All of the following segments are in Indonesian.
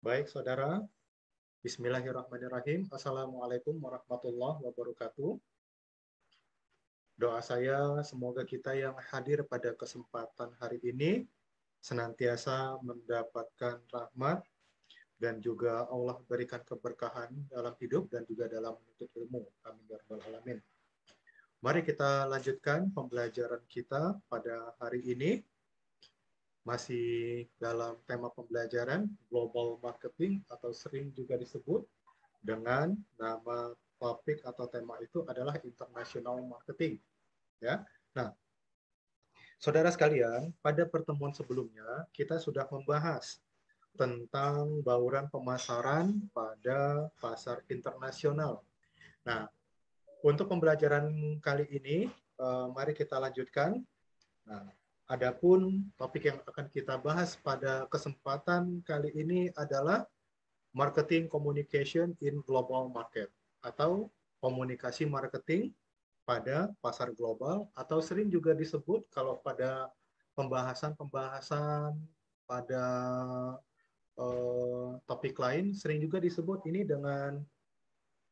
Baik, saudara. Bismillahirrahmanirrahim. Assalamualaikum warahmatullahi wabarakatuh. Doa saya semoga kita yang hadir pada kesempatan hari ini senantiasa mendapatkan rahmat dan juga Allah berikan keberkahan dalam hidup dan juga dalam menuntut ilmu. Amin ya rabbal alamin. Mari kita lanjutkan pembelajaran kita pada hari ini. Masih dalam tema pembelajaran global marketing atau sering juga disebut dengan nama topik atau tema itu adalah international marketing, ya. Nah, saudara sekalian, pada pertemuan sebelumnya kita sudah membahas tentang bauran pemasaran pada pasar internasional. Nah, untuk pembelajaran kali ini, mari kita lanjutkan. Nah, adapun topik yang akan kita bahas pada kesempatan kali ini adalah marketing communication in global market atau komunikasi marketing pada pasar global atau sering juga disebut kalau pada pembahasan-pembahasan pada topik lain sering juga disebut ini dengan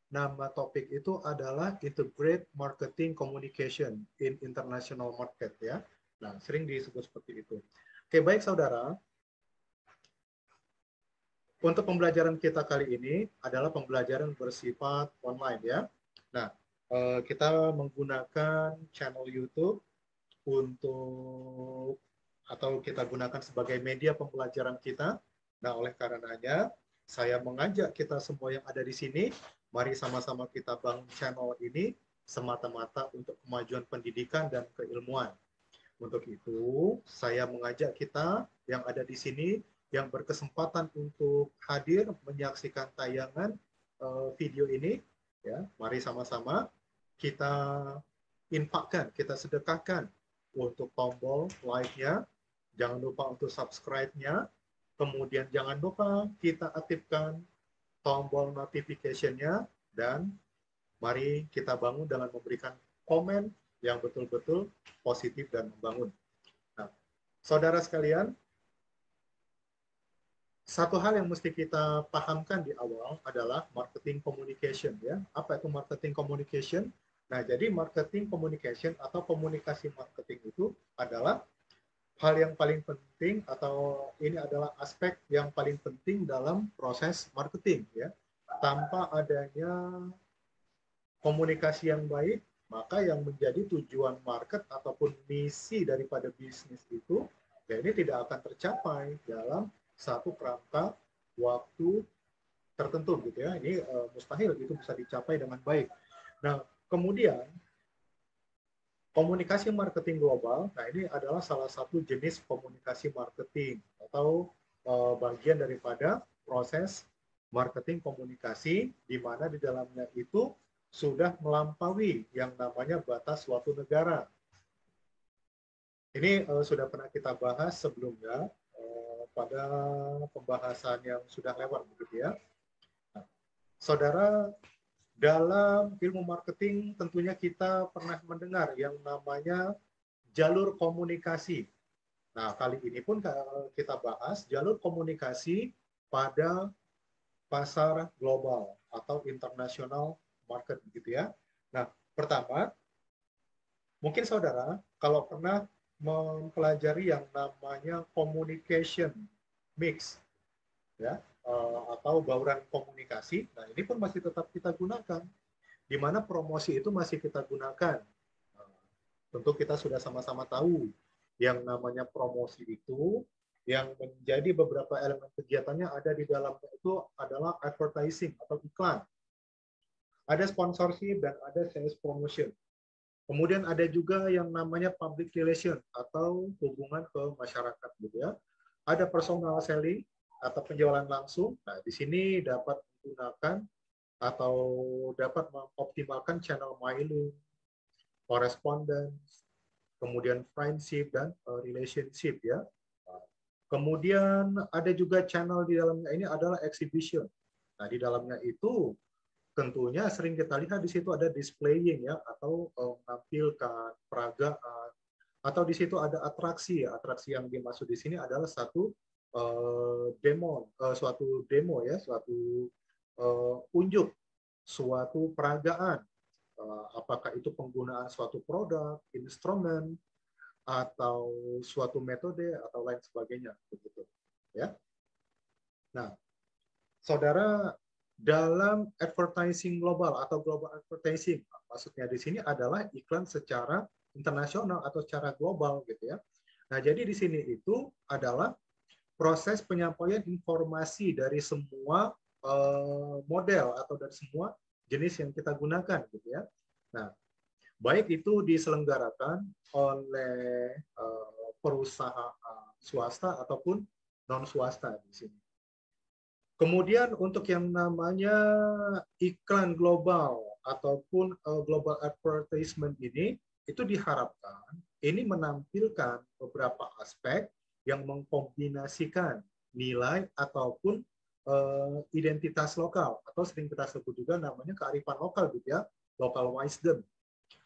nama topik itu adalah integrate marketing communication in international market, ya. Nah, sering disebut seperti itu. Oke, baik saudara. Untuk pembelajaran kita kali ini adalah pembelajaran bersifat online, ya. Nah, kita menggunakan channel YouTube untuk atau kita gunakan sebagai media pembelajaran kita. Nah, oleh karenanya saya mengajak kita semua yang ada di sini, mari sama-sama kita bangun channel ini semata-mata untuk kemajuan pendidikan dan keilmuan. Untuk itu, saya mengajak kita yang ada di sini yang berkesempatan untuk hadir menyaksikan tayangan video ini, ya, mari sama-sama kita infakkan, kita sedekahkan untuk tombol like-nya, jangan lupa untuk subscribe-nya, kemudian jangan lupa kita aktifkan tombol notification-nya, dan mari kita bangun dengan memberikan komen yang betul-betul positif dan membangun. Nah, saudara sekalian, satu hal yang mesti kita pahamkan di awal adalah marketing communication, ya. Apa itu marketing communication? Nah, jadi marketing communication atau komunikasi marketing itu adalah hal yang paling penting atau ini adalah aspek yang paling penting dalam proses marketing, ya. Tanpa adanya komunikasi yang baik, maka yang menjadi tujuan market ataupun misi daripada bisnis itu ya ini tidak akan tercapai dalam satu kerangka waktu tertentu gitu ya. Ini mustahil itu bisa dicapai dengan baik. Nah, kemudian komunikasi marketing global, nah ini adalah salah satu jenis komunikasi marketing atau bagian daripada proses marketing komunikasi di mana di dalamnya itu sudah melampaui yang namanya batas suatu negara. Ini sudah pernah kita bahas sebelumnya pada pembahasan yang sudah lewat begitu ya. Nah, saudara, dalam ilmu marketing tentunya kita pernah mendengar yang namanya jalur komunikasi. Nah, kali ini pun kita bahas jalur komunikasi pada pasar global atau international market begitu ya. Nah, pertama, mungkin saudara kalau pernah mempelajari yang namanya communication mix, ya, atau bauran komunikasi. Nah, ini pun masih tetap kita gunakan, di mana promosi itu masih kita gunakan. Tentu kita sudah sama-sama tahu yang namanya promosi itu yang menjadi beberapa elemen kegiatannya ada di dalamnya itu adalah advertising atau iklan. Ada sponsorship dan ada sales promotion. Kemudian ada juga yang namanya public relation atau hubungan ke masyarakat gitu ya. Ada personal selling atau penjualan langsung. Nah, di sini dapat menggunakan atau dapat mengoptimalkan channel mailing, correspondence, kemudian friendship dan relationship ya. Kemudian ada juga channel di dalamnya ini adalah exhibition. Nah, di dalamnya itu tentunya sering kita lihat di situ ada displaying ya atau menampilkan peragaan atau di situ ada atraksi ya. Atraksi yang dimaksud di sini adalah satu suatu demo ya, suatu unjuk, suatu peragaan, apakah itu penggunaan suatu produk, instrumen, atau suatu metode atau lain sebagainya, begitu ya. Nah, saudara, dalam advertising global atau global advertising, maksudnya di sini adalah iklan secara internasional atau secara global gitu ya. Nah, jadi di sini itu adalah proses penyampaian informasi dari semua model atau dari semua jenis yang kita gunakan gitu ya. Nah, baik itu diselenggarakan oleh perusahaan swasta ataupun non swasta di sini. Kemudian untuk yang namanya iklan global ataupun global advertisement ini, itu diharapkan ini menampilkan beberapa aspek yang mengkombinasikan nilai ataupun identitas lokal, atau sering kita sebut juga namanya kearifan lokal gitu ya, local wisdom,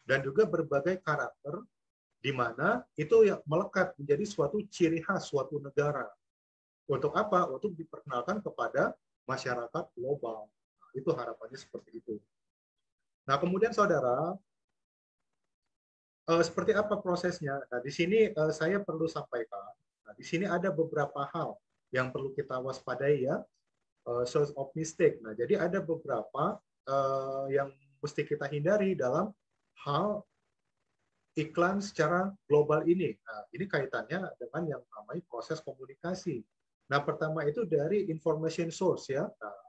dan juga berbagai karakter di mana itu yang melekat menjadi suatu ciri khas suatu negara. Untuk apa? Untuk diperkenalkan kepada masyarakat global. Nah, itu harapannya seperti itu. Nah, kemudian saudara, seperti apa prosesnya? Nah, di sini saya perlu sampaikan. Nah, di sini ada beberapa hal yang perlu kita waspadai ya, source of mistake. Nah, jadi ada beberapa yang mesti kita hindari dalam hal iklan secara global ini. Nah, ini kaitannya dengan yang namanya proses komunikasi. Nah, pertama itu dari information source ya. Nah,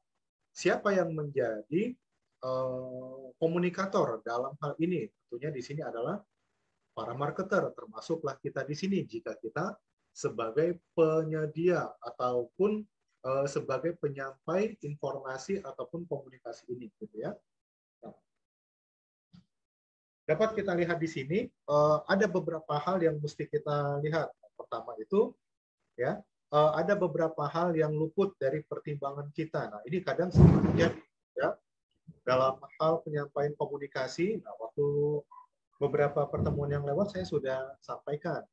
siapa yang menjadi komunikator dalam hal ini? Tentunya di sini adalah para marketer, termasuklah kita di sini jika kita sebagai penyedia ataupun sebagai penyampai informasi ataupun komunikasi ini, gitu ya. Nah, dapat kita lihat di sini ada beberapa hal yang mesti kita lihat. Pertama itu ya, ada beberapa hal yang luput dari pertimbangan kita. Nah, ini kadang sering terjadi ya dalam hal penyampaian komunikasi. Nah, waktu beberapa pertemuan yang lewat saya sudah sampaikan,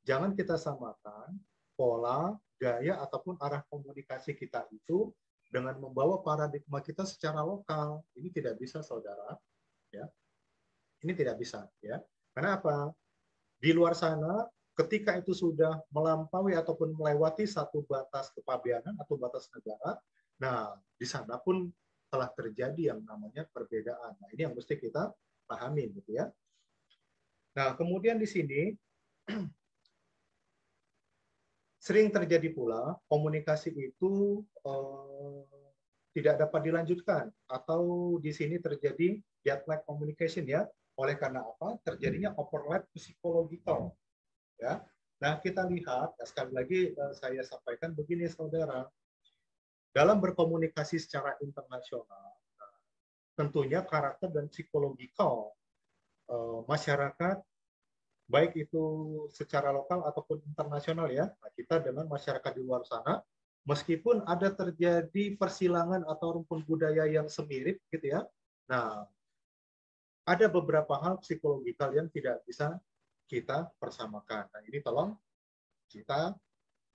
jangan kita samakan pola, gaya ataupun arah komunikasi kita itu dengan membawa paradigma kita secara lokal. Ini tidak bisa, saudara. Ya, ini tidak bisa. Ya, karena apa? Di luar sana, ketika itu sudah melampaui ataupun melewati satu batas kepabeanan atau batas negara, nah di sana pun telah terjadi yang namanya perbedaan. Nah, ini yang mesti kita pahami, gitu ya. Nah, kemudian di sini sering terjadi pula komunikasi itu tidak dapat dilanjutkan, atau di sini terjadi jet lag communication ya. Oleh karena apa? Terjadinya overlap psikologikal. Ya. Nah, kita lihat, sekali lagi saya sampaikan begini, saudara. Dalam berkomunikasi secara internasional, tentunya karakter dan psikologikal masyarakat, baik itu secara lokal ataupun internasional ya. Nah, kita dengan masyarakat di luar sana, meskipun ada terjadi persilangan atau rumpun budaya yang semirip gitu ya. Nah, ada beberapa hal psikologikal yang tidak bisa kita persamakan. Nah, ini tolong kita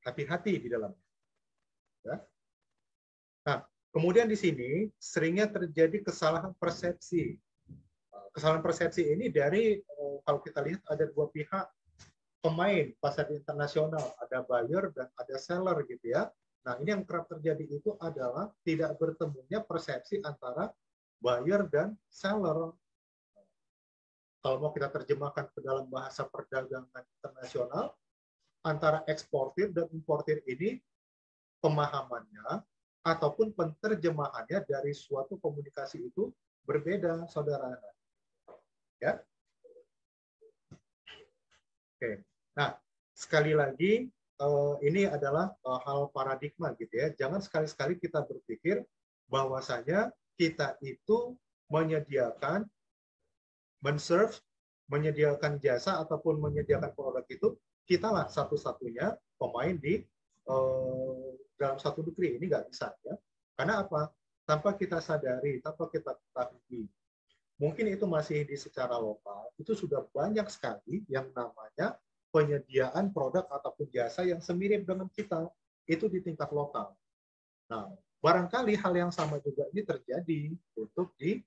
hati-hati di dalamnya. Ya. Nah, kemudian di sini seringnya terjadi kesalahan persepsi. Kesalahan persepsi ini dari, kalau kita lihat ada dua pihak pemain pasar internasional, ada buyer dan ada seller gitu ya. Nah, ini yang kerap terjadi itu adalah tidak bertemunya persepsi antara buyer dan seller. Kalau mau kita terjemahkan ke dalam bahasa perdagangan internasional, antara eksportir dan importir ini pemahamannya ataupun penerjemahannya dari suatu komunikasi itu berbeda, saudara. Ya. Oke. Nah, sekali lagi ini adalah hal paradigma gitu ya. Jangan sekali-sekali kita berpikir bahwasanya kita itu menyediakan, men-serve, menyediakan jasa ataupun menyediakan produk itu, kitalah satu-satunya pemain di dalam satu negeri. Ini nggak bisa ya. Karena apa? Tanpa kita sadari, tanpa kita ketahui, mungkin itu masih di secara lokal, itu sudah banyak sekali yang namanya penyediaan produk ataupun jasa yang semirip dengan kita. itu di tingkat lokal. Nah, barangkali hal yang sama juga ini terjadi untuk di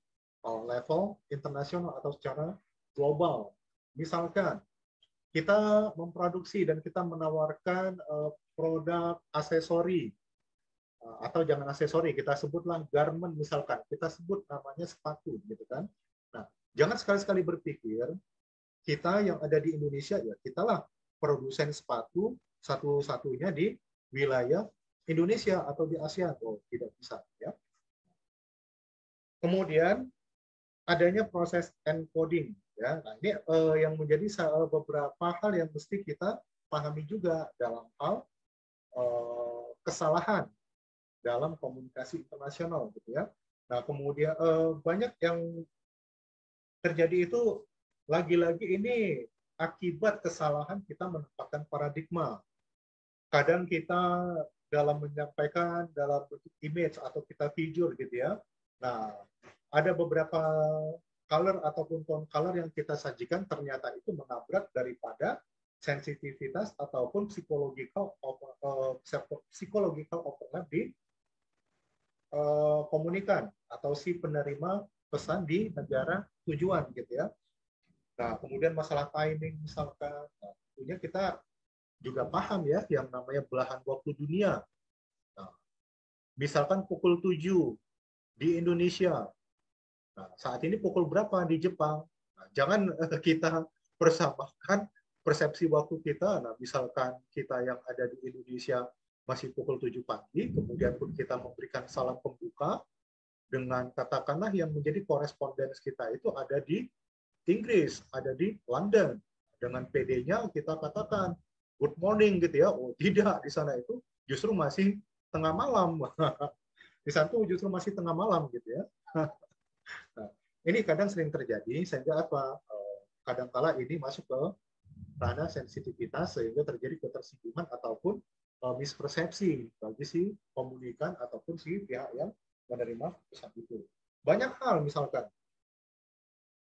level internasional atau secara global. Misalkan kita memproduksi dan kita menawarkan produk aksesori, atau jangan aksesori, kita sebutlah garment misalkan, kita sebut namanya sepatu gitu kan. Nah, jangan sekali-sekali berpikir kita yang ada di Indonesia ya kitalah produsen sepatu satu-satunya di wilayah Indonesia atau di Asia. Oh, tidak bisa ya. Kemudian adanya proses encoding ya. Nah, ini yang menjadi beberapa hal yang mesti kita pahami juga dalam hal kesalahan dalam komunikasi internasional gitu ya. Nah, kemudian banyak yang terjadi itu lagi-lagi ini akibat kesalahan kita menempatkan paradigma. Kadang kita dalam menyampaikan dalam bentuk image atau kita visual gitu ya. Nah, ada beberapa color ataupun tone color yang kita sajikan ternyata itu menabrak daripada sensitivitas ataupun psychological overlap di komunikan atau si penerima pesan di negara tujuan gitu ya. Nah, kemudian masalah timing misalkan, nah, tentunya kita juga paham ya yang namanya belahan waktu dunia. Nah, misalkan pukul 7 di Indonesia. Nah, saat ini pukul berapa di Jepang? Nah, jangan kita persamakan persepsi waktu kita. Nah, misalkan kita yang ada di Indonesia masih pukul 7 pagi, kemudian pun kita memberikan salam pembuka dengan katakanlah yang menjadi korespondens kita itu ada di Inggris, ada di London. Dengan PD-nya kita katakan good morning gitu ya. Oh, tidak, di sana itu justru masih tengah malam. Di sana itu justru masih tengah malam gitu ya. Nah, ini kadang sering terjadi sehingga apa? Kadangkala ini masuk ke ranah sensitivitas sehingga terjadi ketersinggungan ataupun mispersepsi bagi si komunikan ataupun si pihak yang menerima pesan itu. Banyak hal misalkan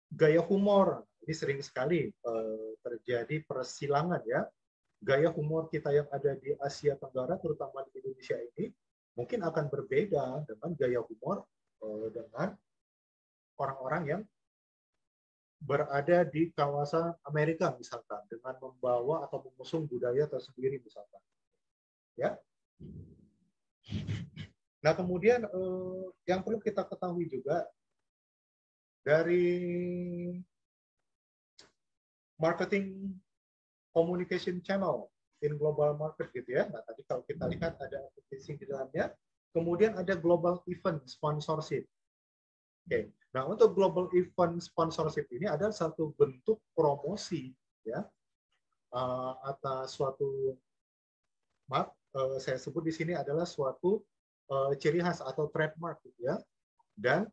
gaya humor, ini sering sekali terjadi persilangan ya. Gaya humor kita yang ada di Asia Tenggara, terutama di Indonesia ini, mungkin akan berbeda dengan gaya humor dengan orang-orang yang berada di kawasan Amerika misalkan, dengan membawa atau mengusung budaya tersendiri misalkan. Ya. Nah, kemudian yang perlu kita ketahui juga dari marketing communication channel in global market gitu ya. Nah, tadi kalau kita lihat ada advertising di dalamnya, kemudian ada global event sponsorship. Oke. Nah, untuk global event sponsorship ini ada satu bentuk promosi ya atas suatu saya sebut di sini adalah suatu ciri khas atau trademark gitu ya. Dan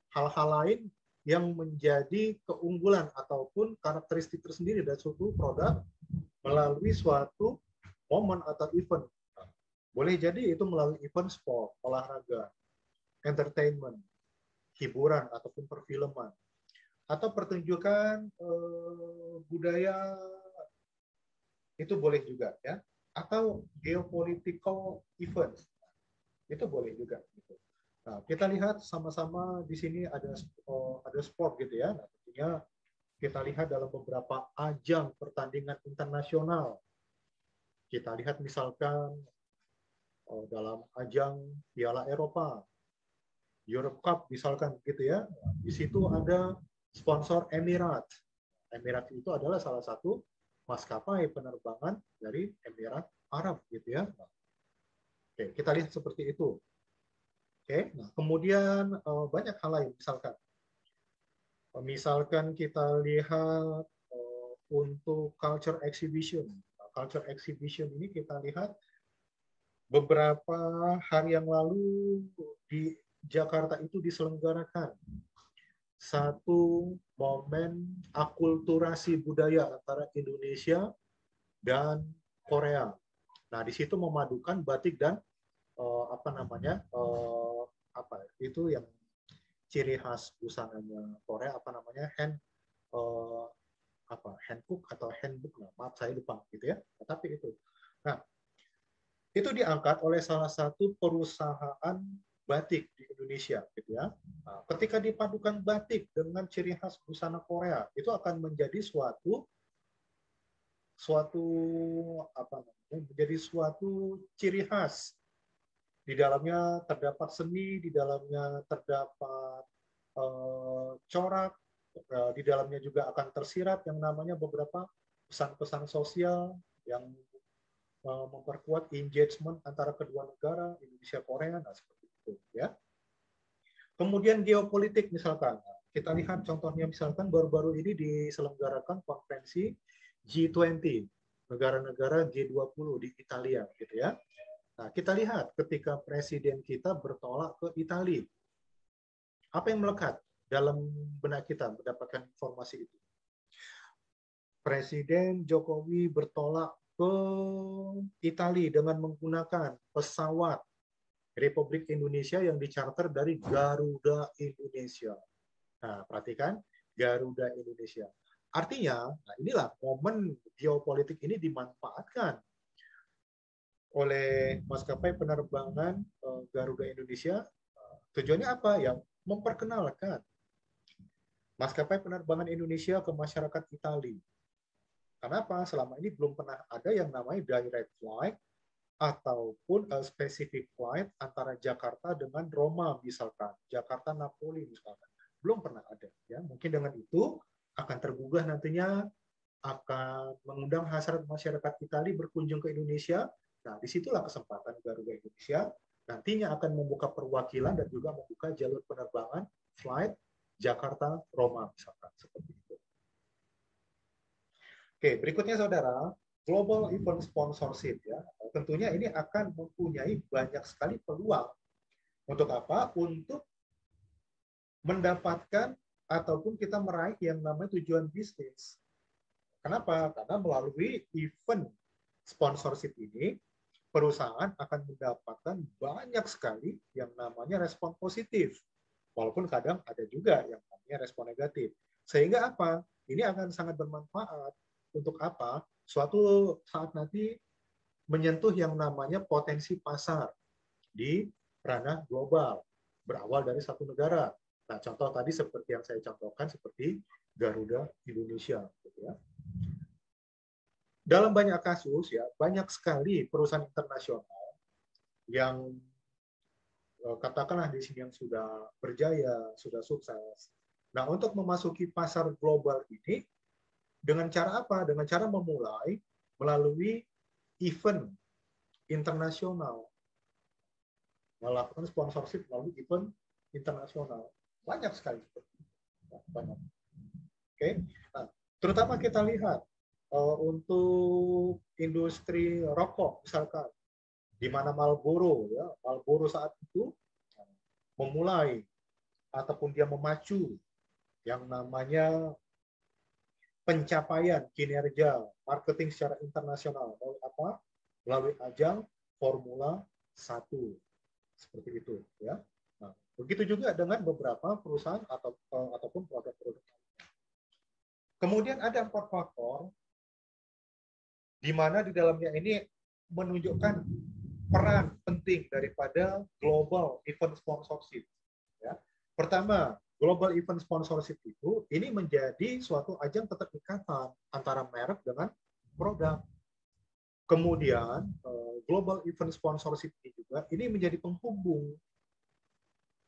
hal-hal lain yang menjadi keunggulan ataupun karakteristik tersendiri dari suatu produk melalui suatu momen atau event. Boleh jadi itu melalui event sport, olahraga, entertainment, hiburan ataupun perfilman, atau pertunjukan budaya itu boleh juga ya, atau geopolitical event itu boleh juga. Gitu. Nah, kita lihat sama-sama di sini ada sport gitu ya. Nah, tentunya kita lihat dalam beberapa ajang pertandingan internasional. Kita lihat misalkan dalam ajang Piala Eropa, Europe Cup misalkan gitu ya. Di situ ada sponsor Emirates. Emirates itu adalah salah satu maskapai penerbangan dari Emirat Arab gitu ya. Oke, kita lihat seperti itu. Oke, nah kemudian banyak hal lain misalkan kita lihat untuk culture exhibition. Culture exhibition ini kita lihat beberapa hari yang lalu di Jakarta itu diselenggarakan satu momen akulturasi budaya antara Indonesia dan Korea. Nah, di situ memadukan batik dan itu yang ciri khas busananya Korea handbook atau handbook, maaf saya lupa gitu ya. Tapi itu. Nah, itu diangkat oleh salah satu perusahaan batik di Indonesia, gitu ya. Nah, ketika dipadukan batik dengan ciri khas busana Korea, itu akan menjadi suatu suatu apa namanya, menjadi suatu ciri khas. Di dalamnya terdapat seni, di dalamnya terdapat corak, di dalamnya juga akan tersirat yang namanya beberapa pesan-pesan sosial yang memperkuat engagement antara kedua negara, Indonesia Korea, nah seperti itu ya. Kemudian geopolitik misalkan, kita lihat contohnya misalkan baru-baru ini diselenggarakan konferensi G20, negara-negara G20 di Italia gitu ya. Nah, kita lihat ketika presiden kita bertolak ke Italia, apa yang melekat dalam benak kita mendapatkan informasi itu? Presiden Jokowi bertolak ke Italia dengan menggunakan pesawat Republik Indonesia yang dicharter dari Garuda Indonesia. Nah, perhatikan, Garuda Indonesia. Artinya, nah inilah momen geopolitik ini dimanfaatkan oleh maskapai penerbangan Garuda Indonesia. Tujuannya apa? Ya, memperkenalkan maskapai penerbangan Indonesia ke masyarakat Italia. Kenapa? Selama ini belum pernah ada yang namanya direct flight ataupun specific flight antara Jakarta dengan Roma misalkan, Jakarta Napoli misalkan. Belum pernah ada ya. Mungkin dengan itu akan tergugah nantinya, akan mengundang hasrat masyarakat Italia berkunjung ke Indonesia. Nah, disitulah kesempatan Garuda Indonesia nantinya akan membuka perwakilan dan juga membuka jalur penerbangan flight Jakarta Roma misalkan, seperti itu. Oke, berikutnya saudara, global event sponsorship ya. Tentunya ini akan mempunyai banyak sekali peluang untuk apa? Untuk mendapatkan ataupun kita meraih yang namanya tujuan bisnis. Kenapa? Karena melalui event sponsorship ini, perusahaan akan mendapatkan banyak sekali yang namanya respon positif. Walaupun kadang ada juga yang namanya respon negatif. Sehingga apa? Ini akan sangat bermanfaat untuk apa? Suatu saat nanti menyentuh yang namanya potensi pasar di ranah global, berawal dari satu negara. Nah, contoh tadi seperti yang saya contohkan, seperti Garuda Indonesia. Gitu ya. Dalam banyak kasus, ya banyak sekali perusahaan internasional yang katakanlah di sini yang sudah berjaya, sudah sukses. Nah, untuk memasuki pasar global ini, dengan cara apa? Dengan cara memulai melalui event internasional, melakukan sponsorship melalui event internasional. Banyak sekali. Banyak. Oke. Nah, terutama kita lihat untuk industri rokok misalkan, di mana Marlboro ya, Marlboro saat itu memulai ataupun dia memacu yang namanya pencapaian kinerja marketing secara internasional melalui apa? Melalui ajang Formula 1 seperti itu ya. Nah, begitu juga dengan beberapa perusahaan ataupun produk-produk. Kemudian ada 4 faktor di mana di dalamnya ini menunjukkan peran penting daripada global event sponsorship. Ya. Pertama, global event sponsorship itu ini menjadi suatu ajang keterikatan antara merek dengan produk. Kemudian global event sponsorship ini juga ini menjadi penghubung.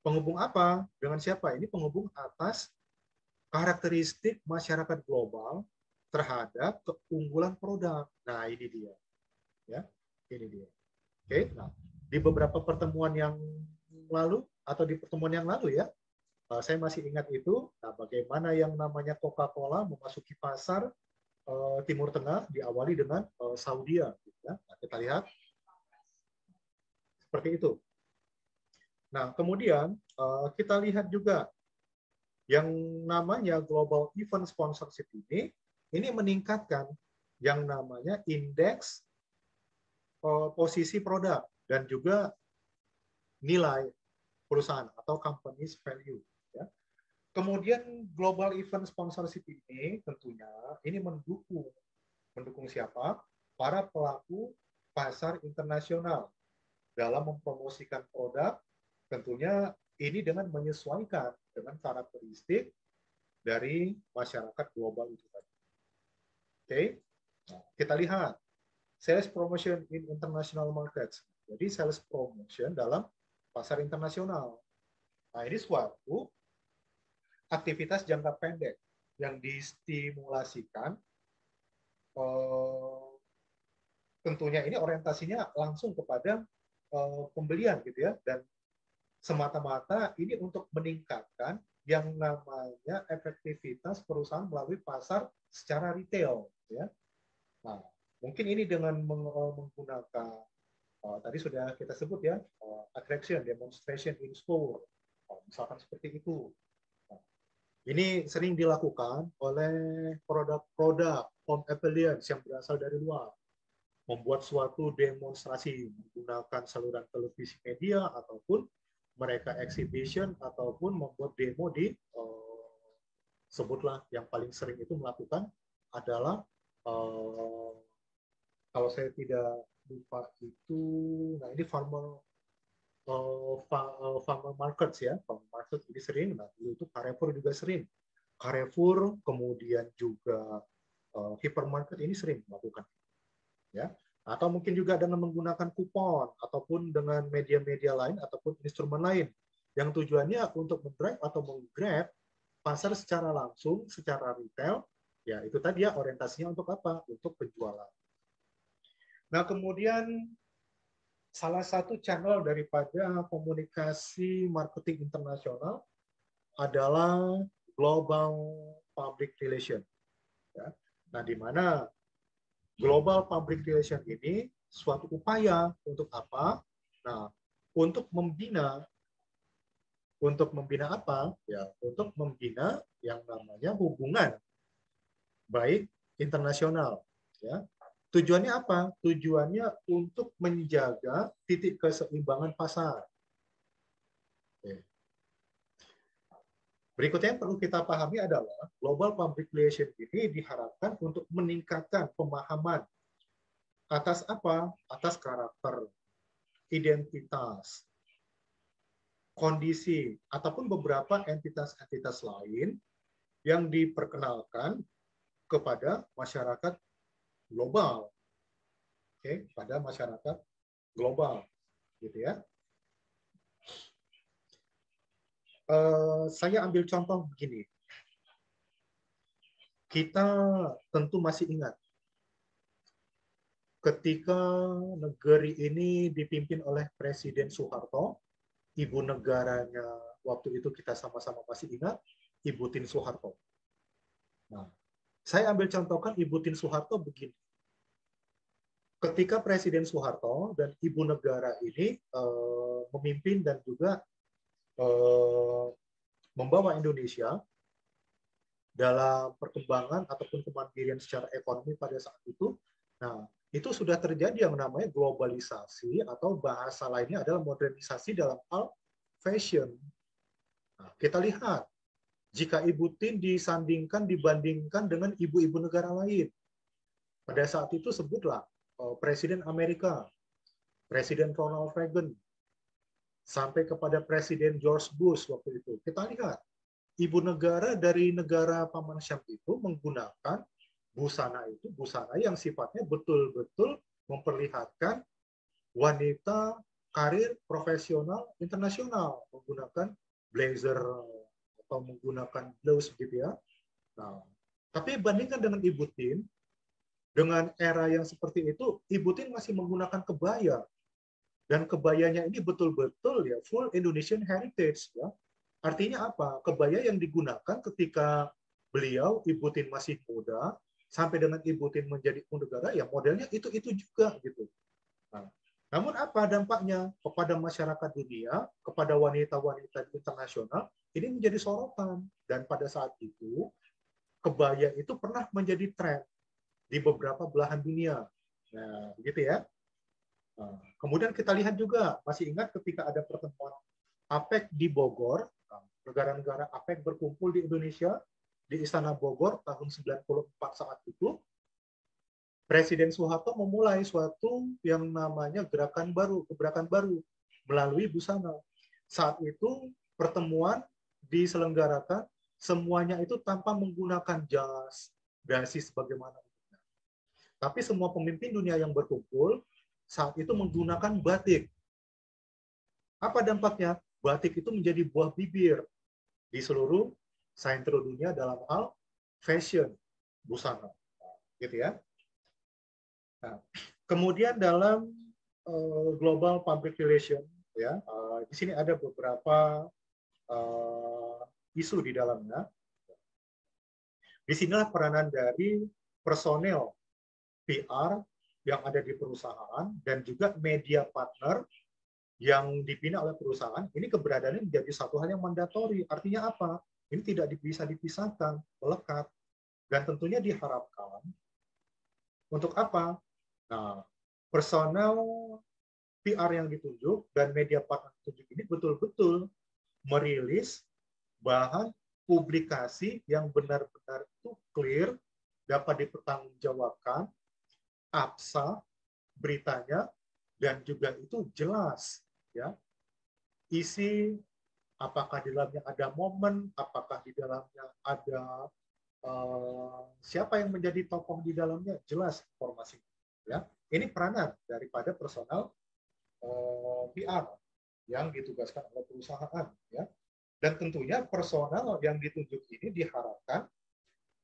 Penghubung apa? Dengan siapa? Ini penghubung atas karakteristik masyarakat global terhadap keunggulan produk. Nah, ini dia. Ya, ini dia. Oke, nah, di beberapa pertemuan yang lalu atau di pertemuan yang lalu ya, saya masih ingat itu. Nah, bagaimana yang namanya Coca-Cola memasuki pasar Timur Tengah diawali dengan Saudi. Gitu ya. Nah, kita lihat seperti itu. Nah, kemudian kita lihat juga yang namanya global event sponsorship ini meningkatkan yang namanya indeks posisi produk dan juga nilai perusahaan atau company's value. Ya. Kemudian global event sponsorship ini tentunya ini mendukung siapa? Para pelaku pasar internasional dalam mempromosikan produk, tentunya ini dengan menyesuaikan dengan karakteristik dari masyarakat global itu tadi. Oke, nah, kita lihat sales promotion in international markets. Jadi sales promotion dalam pasar internasional. Nah, ini suatu aktivitas jangka pendek yang distimulasikan, tentunya ini orientasinya langsung kepada pembelian gitu ya, dan semata-mata ini untuk meningkatkan yang namanya efektivitas perusahaan melalui pasar secara retail ya. Nah, mungkin ini dengan menggunakan tadi sudah kita sebut ya, attraction, demonstration in store, misalkan seperti itu. Nah, ini sering dilakukan oleh produk-produk home appliance yang berasal dari luar, membuat suatu demonstrasi menggunakan saluran televisi media ataupun mereka exhibition ataupun membuat demo di sebutlah yang paling sering itu melakukan adalah kalau saya tidak lupa itu, nah ini farmer markets ya, farmer market ini sering, nah itu Carrefour juga sering, Carrefour kemudian juga hypermarket ini sering melakukan ya, atau mungkin juga dengan menggunakan kupon ataupun dengan media-media lain ataupun instrumen lain yang tujuannya untuk mendrive atau menggrab pasar secara langsung, secara retail, ya itu tadi ya orientasinya untuk apa? Untuk penjualan. Nah, kemudian salah satu channel daripada komunikasi marketing internasional adalah global public relation. Ya. Nah, di mana global public relation ini suatu upaya untuk apa? Nah, untuk membina apa? Ya, untuk membina yang namanya hubungan baik internasional. Ya. Tujuannya apa? Tujuannya untuk menjaga titik keseimbangan pasar. Oke. Berikutnya yang perlu kita pahami adalah global public relation ini diharapkan untuk meningkatkan pemahaman atas apa? Atas karakter, identitas, kondisi, ataupun beberapa entitas-entitas lain yang diperkenalkan kepada masyarakat global. Oke, pada masyarakat global, gitu ya. Saya ambil contoh begini. Kita tentu masih ingat ketika negeri ini dipimpin oleh Presiden Soeharto, ibu negaranya waktu itu kita sama-sama masih ingat, Ibu Tien Soeharto. Nah, saya ambil contohkan Ibu Tien Soeharto begini. Ketika Presiden Soeharto dan ibu negara ini memimpin dan juga membawa Indonesia dalam perkembangan ataupun kemandirian secara ekonomi pada saat itu, nah itu sudah terjadi yang namanya globalisasi atau bahasa lainnya adalah modernisasi dalam hal fashion. Nah, kita lihat jika Ibu Tien dibandingkan dengan ibu-ibu negara lain. Pada saat itu sebutlah Presiden Amerika, Presiden Ronald Reagan, sampai kepada Presiden George Bush waktu itu. Kita lihat ibu negara dari negara Paman Syam itu menggunakan busana yang sifatnya betul-betul memperlihatkan wanita karir profesional internasional, menggunakan blazer atau menggunakan blouse gitu ya. Nah, tapi bandingkan dengan Ibu Tien, dengan era yang seperti itu, Ibu Tien masih menggunakan kebaya, dan kebayanya ini betul-betul ya full Indonesian heritage ya. Artinya apa? Kebaya yang digunakan ketika beliau, Ibu Tien masih muda, sampai dengan Ibu Tien menjadi ibu negara, ya modelnya itu juga gitu. Nah, namun apa dampaknya kepada masyarakat dunia, kepada wanita-wanita internasional, ini menjadi sorotan. Dan pada saat itu, kebaya itu pernah menjadi tren di beberapa belahan dunia. Nah, begitu ya. Nah, kemudian kita lihat juga, masih ingat ketika ada pertemuan APEC di Bogor, negara-negara APEC berkumpul di Indonesia, di Istana Bogor tahun 94 saat itu, Presiden Soeharto memulai suatu yang namanya gebrakan baru melalui busana. Saat itu pertemuan diselenggarakan semuanya itu tanpa menggunakan jas, dasi sebagaimana. Tapi semua pemimpin dunia yang berkumpul saat itu menggunakan batik. Apa dampaknya? Batik itu menjadi buah bibir di seluruh sentro dunia dalam hal fashion, busana. Gitu ya. Nah, kemudian dalam global public relation, ya, di sini ada beberapa isu di dalamnya. Disinilah peranan dari personel PR yang ada di perusahaan dan juga media partner yang dibina oleh perusahaan. Ini keberadaannya menjadi satu hal yang mandatori. Artinya apa? Ini tidak bisa dipisahkan, melekat. Dan tentunya diharapkan untuk apa? Nah, personel PR yang ditunjuk dan media partner ditunjuk ini betul-betul merilis bahan publikasi yang benar-benar itu clear, dapat dipertanggungjawabkan, absah beritanya, dan juga itu jelas, ya, isi apakah di dalamnya ada momen, apakah di dalamnya ada siapa yang menjadi tokoh di dalamnya, jelas informasi, ya. Ini peranan daripada personal PR yang ditugaskan oleh perusahaan, ya. Dan tentunya personal yang ditunjuk ini diharapkan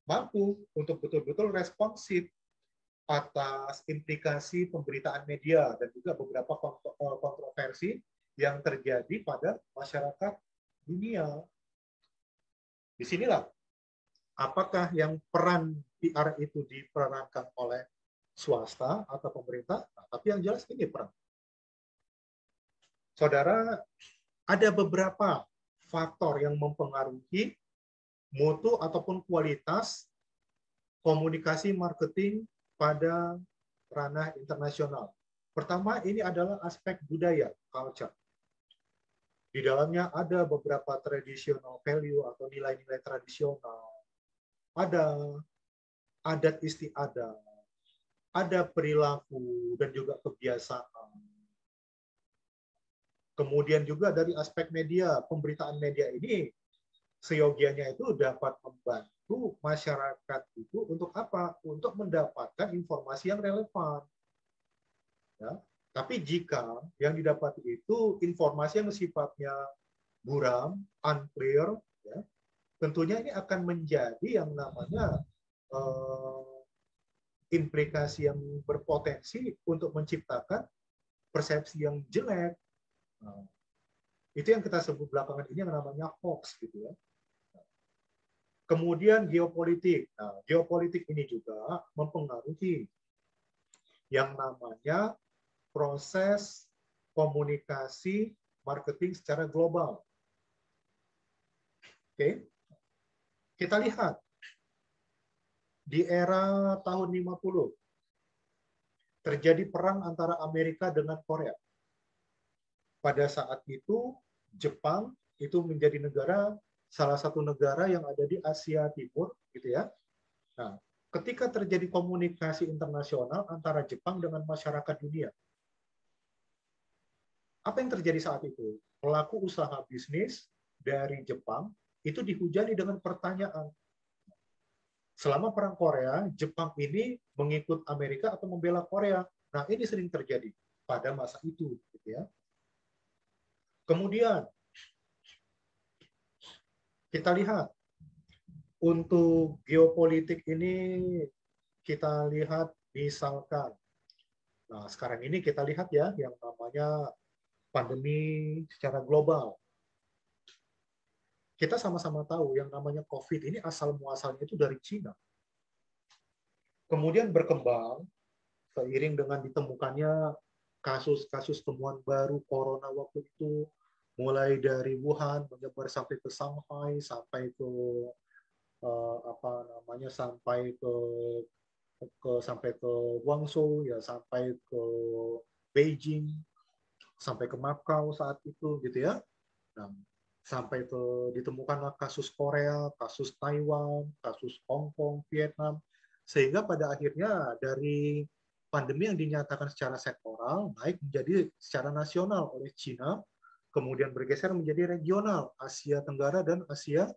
mampu untuk betul-betul responsif atas implikasi pemberitaan media dan juga beberapa kontroversi yang terjadi pada masyarakat dunia. Disinilah apakah yang peran PR itu diperankan oleh swasta atau pemerintah, nah, tapi yang jelas ini peran. Saudara, ada beberapa faktor yang mempengaruhi mutu ataupun kualitas komunikasi marketing pada ranah internasional. Pertama, ini adalah aspek budaya, culture. Di dalamnya ada beberapa traditional value atau nilai-nilai tradisional. Ada adat istiadat, ada perilaku dan juga kebiasaan. Kemudian juga dari aspek media, pemberitaan media ini seyogianya itu dapat membantu masyarakat itu untuk apa? Untuk mendapatkan informasi yang relevan. Ya. Tapi jika yang didapati itu informasi yang sifatnya buram, unclear, ya, tentunya ini akan menjadi yang namanya implikasi yang berpotensi untuk menciptakan persepsi yang jelek. Nah, itu yang kita sebut belakangan ini yang namanya hoax, gitu ya. Kemudian geopolitik. Nah, geopolitik ini juga mempengaruhi yang namanya proses komunikasi marketing secara global. Oke. Kita lihat di era tahun 50 terjadi perang antara Amerika dengan Korea. Pada saat itu Jepang itu menjadi salah satu negara yang ada di Asia Timur, gitu ya. Nah, ketika terjadi komunikasi internasional antara Jepang dengan masyarakat dunia, apa yang terjadi saat itu? Pelaku usaha bisnis dari Jepang itu dihujani dengan pertanyaan. Selama perang Korea, Jepang ini mengikut Amerika atau membela Korea. Nah, ini sering terjadi pada masa itu, gitu ya. Kemudian kita lihat untuk geopolitik ini, kita lihat misalkan, nah sekarang ini kita lihat ya yang namanya pandemi secara global. Kita sama-sama tahu yang namanya COVID ini asal muasalnya itu dari Cina. Kemudian berkembang seiring dengan ditemukannya kasus-kasus temuan baru corona waktu itu, mulai dari Wuhan menyebar sampai ke Shanghai, sampai ke sampai ke Guangzhou, ya, sampai ke Beijing, sampai ke Macau saat itu, gitu ya. Nah, sampai ke ditemukanlah kasus Korea, kasus Taiwan, kasus Hong Kong, Vietnam. Sehingga pada akhirnya dari pandemi yang dinyatakan secara sektoral naik menjadi secara nasional oleh Cina, kemudian bergeser menjadi regional, Asia Tenggara dan Asia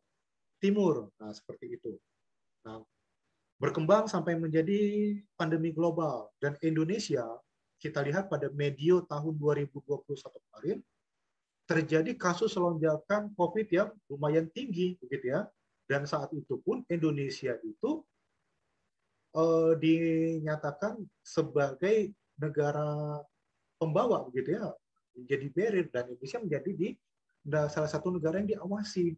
Timur. Nah, seperti itu. Nah, berkembang sampai menjadi pandemi global. Dan Indonesia, kita lihat pada medio tahun 2021 kemarin, terjadi kasus lonjakan COVID yang lumayan tinggi, begitu ya. Dan saat itu pun Indonesia itu dinyatakan sebagai negara pembawa, begitu ya, menjadi barrier, dan Indonesia menjadi salah satu negara yang diawasi.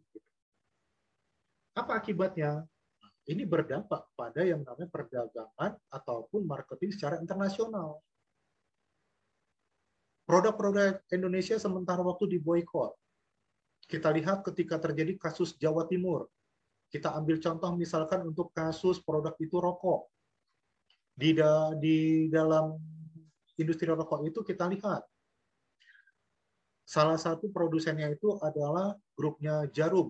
Apa akibatnya? Ini berdampak pada yang namanya perdagangan ataupun marketing secara internasional. Produk-produk Indonesia sementara waktu diboikot. Kita lihat ketika terjadi kasus Jawa Timur. Kita ambil contoh misalkan untuk kasus produk itu rokok. Di dalam industri rokok itu kita lihat salah satu produsennya itu adalah grupnya Jarum.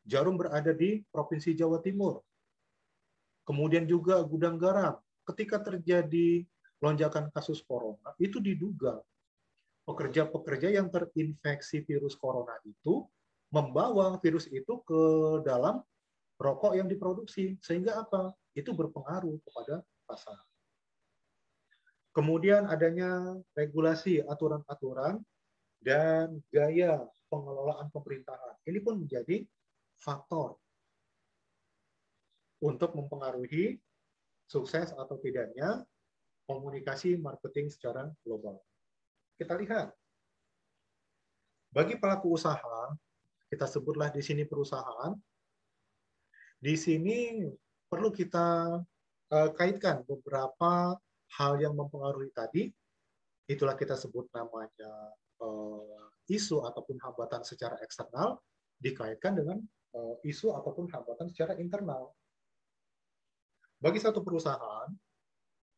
Jarum berada di Provinsi Jawa Timur. Kemudian juga gudang garam. Ketika terjadi lonjakan kasus corona, itu diduga pekerja-pekerja yang terinfeksi virus corona itu membawa virus itu ke dalam rokok yang diproduksi. Sehingga apa? Itu berpengaruh kepada pasar. Kemudian adanya regulasi, aturan-aturan, dan gaya pengelolaan pemerintahan. Ini pun menjadi faktor untuk mempengaruhi sukses atau tidaknya komunikasi marketing secara global. Kita lihat, bagi pelaku usaha, kita sebutlah di sini perusahaan, di sini perlu kita kaitkan beberapa hal yang mempengaruhi tadi, itulah kita sebut namanya isu ataupun hambatan secara eksternal, dikaitkan dengan isu ataupun hambatan secara internal. Bagi satu perusahaan,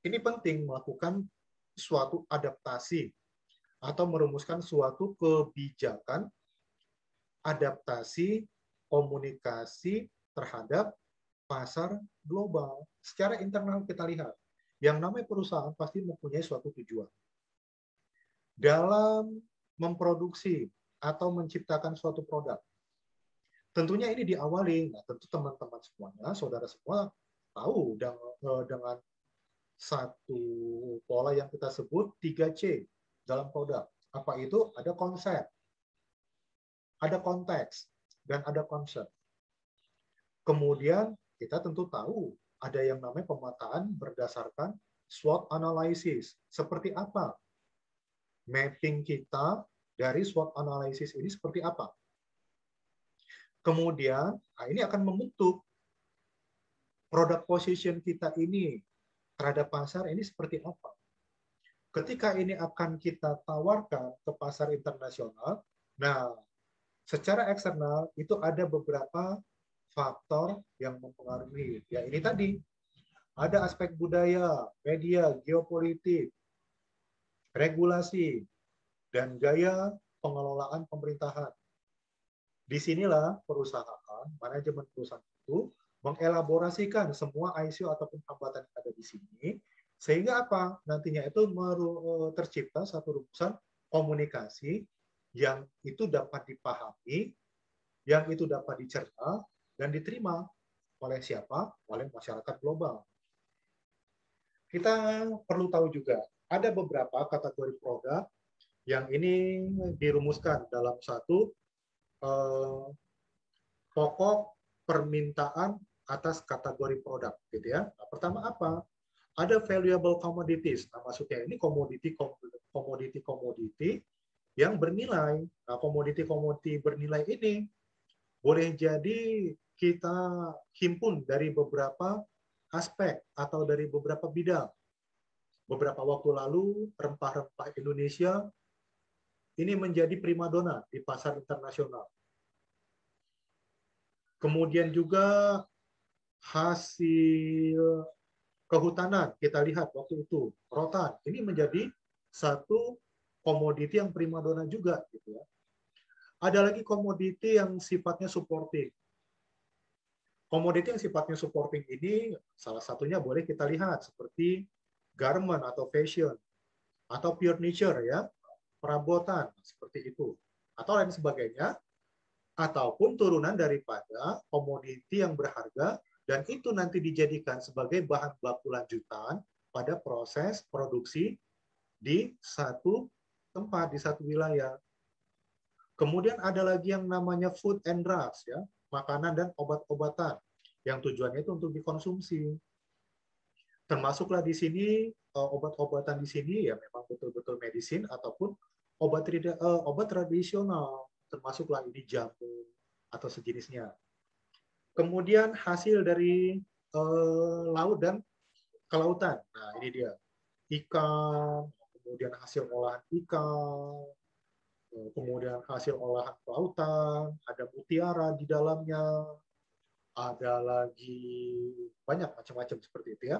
ini penting melakukan suatu adaptasi atau merumuskan suatu kebijakan adaptasi komunikasi terhadap pasar global. Secara internal kita lihat, yang namanya perusahaan pasti mempunyai suatu tujuan. Dalam memproduksi atau menciptakan suatu produk, tentunya ini diawali, nah tentu teman-teman semuanya, saudara semua tahu dengan satu pola yang kita sebut 3C dalam produk. Apa itu? Ada konsep, ada konteks, dan ada konsep. Kemudian kita tentu tahu ada yang namanya pemetaan berdasarkan SWOT analysis. Seperti apa? Mapping kita dari SWOT analysis ini seperti apa? Kemudian, ini akan membentuk product position kita ini terhadap pasar ini seperti apa. Ketika ini akan kita tawarkan ke pasar internasional, nah, secara eksternal itu ada beberapa faktor yang mempengaruhi. Ya, ini tadi, ada aspek budaya, media, geopolitik, regulasi, dan gaya pengelolaan pemerintahan. Disinilah perusahaan, manajemen perusahaan itu mengelaborasikan semua isu ataupun hambatan yang ada di sini, sehingga apa? Nantinya itu tercipta satu rumusan komunikasi yang itu dapat dipahami, yang itu dapat dicerna, dan diterima oleh siapa? Oleh masyarakat global. Kita perlu tahu juga, ada beberapa kategori produk yang ini dirumuskan dalam satu pokok permintaan atas kategori produk, gitu ya. Nah, pertama apa? Ada valuable commodities. Nah, maksudnya ini komoditi yang bernilai. Nah, komoditi bernilai ini boleh jadi kita himpun dari beberapa aspek atau dari beberapa bidang. Beberapa waktu lalu, rempah-rempah Indonesia ini menjadi primadona di pasar internasional. Kemudian juga hasil kehutanan, kita lihat waktu itu, rotan, ini menjadi satu komoditi yang primadona juga. Gitu ya. Ada lagi komoditi yang sifatnya suportif. Komoditi yang sifatnya supporting ini salah satunya boleh kita lihat seperti garment atau fashion atau furniture ya, perabotan seperti itu atau lain sebagainya, ataupun turunan daripada komoditi yang berharga dan itu nanti dijadikan sebagai bahan baku lanjutan pada proses produksi di satu tempat, di satu wilayah. Kemudian ada lagi yang namanya food and drugs ya, makanan dan obat-obatan yang tujuannya itu untuk dikonsumsi. Termasuklah di sini obat-obatan di sini ya memang betul-betul medisin ataupun obat tradisional, termasuklah ini jamu atau sejenisnya. Kemudian hasil dari laut dan kelautan. Nah, ini dia. Ikan, kemudian hasil olahan ikan, kemudian hasil olahan kelautan, ada mutiara di dalamnya, ada lagi banyak macam-macam seperti itu ya.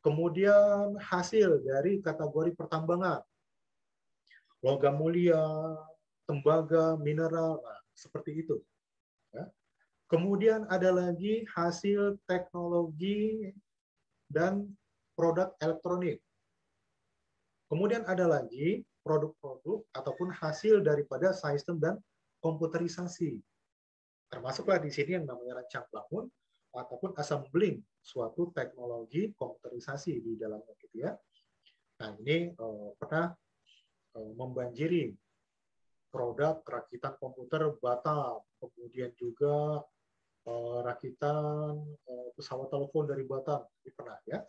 Kemudian hasil dari kategori pertambangan, logam mulia, tembaga, mineral, nah, seperti itu. Ya. Kemudian ada lagi hasil teknologi dan produk elektronik. Kemudian ada lagi produk-produk ataupun hasil daripada sistem dan komputerisasi. Termasuklah di sini yang namanya rancang bangun ataupun assembling suatu teknologi komputerisasi di dalamnya gitu ya. Nah, ini pernah membanjiri produk rakitan komputer Batam, kemudian juga rakitan pesawat telepon dari Batam, ini pernah ya.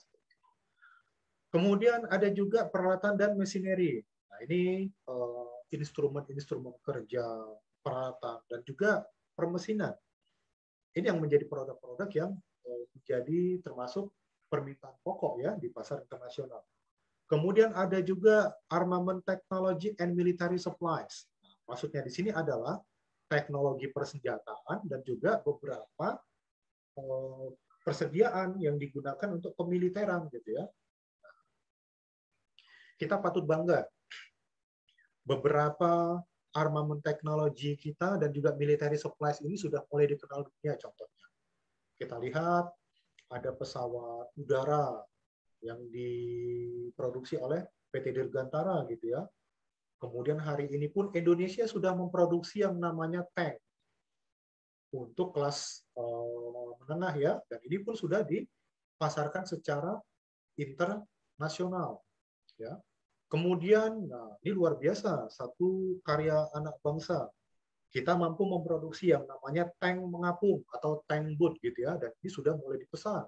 Kemudian ada juga peralatan dan mesineri. Nah, ini instrumen-instrumen kerja, peralatan, dan juga permesinan. Ini yang menjadi produk-produk yang menjadi termasuk permintaan pokok ya di pasar internasional. Kemudian ada juga armament technology and military supplies. Nah, maksudnya di sini adalah teknologi persenjataan dan juga beberapa persediaan yang digunakan untuk kemiliteran gitu ya. Kita patut bangga beberapa armament teknologi kita dan juga military supplies ini sudah mulai dikenal dunia. Contohnya kita lihat ada pesawat udara yang diproduksi oleh PT Dirgantara gitu ya. Kemudian hari ini pun Indonesia sudah memproduksi yang namanya tank untuk kelas menengah ya, dan ini pun sudah dipasarkan secara internasional ya. Kemudian, nah, ini luar biasa, satu karya anak bangsa. Kita mampu memproduksi yang namanya tank mengapung atau tank boot gitu ya, dan ini sudah mulai dipesan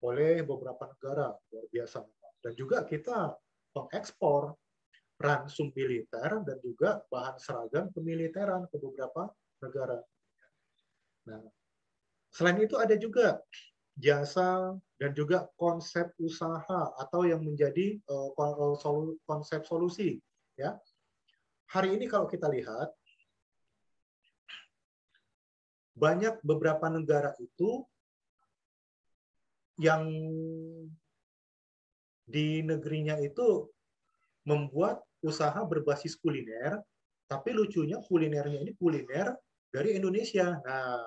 oleh beberapa negara, luar biasa. Dan juga kita mengekspor ransum militer dan juga bahan seragam kemiliteran ke beberapa negara. Nah, selain itu ada juga jasa dan juga konsep usaha atau yang menjadi konsep solusi ya. Hari ini kalau kita lihat banyak beberapa negara itu yang di negerinya itu membuat usaha berbasis kuliner, tapi lucunya kulinernya ini kuliner dari Indonesia. Nah,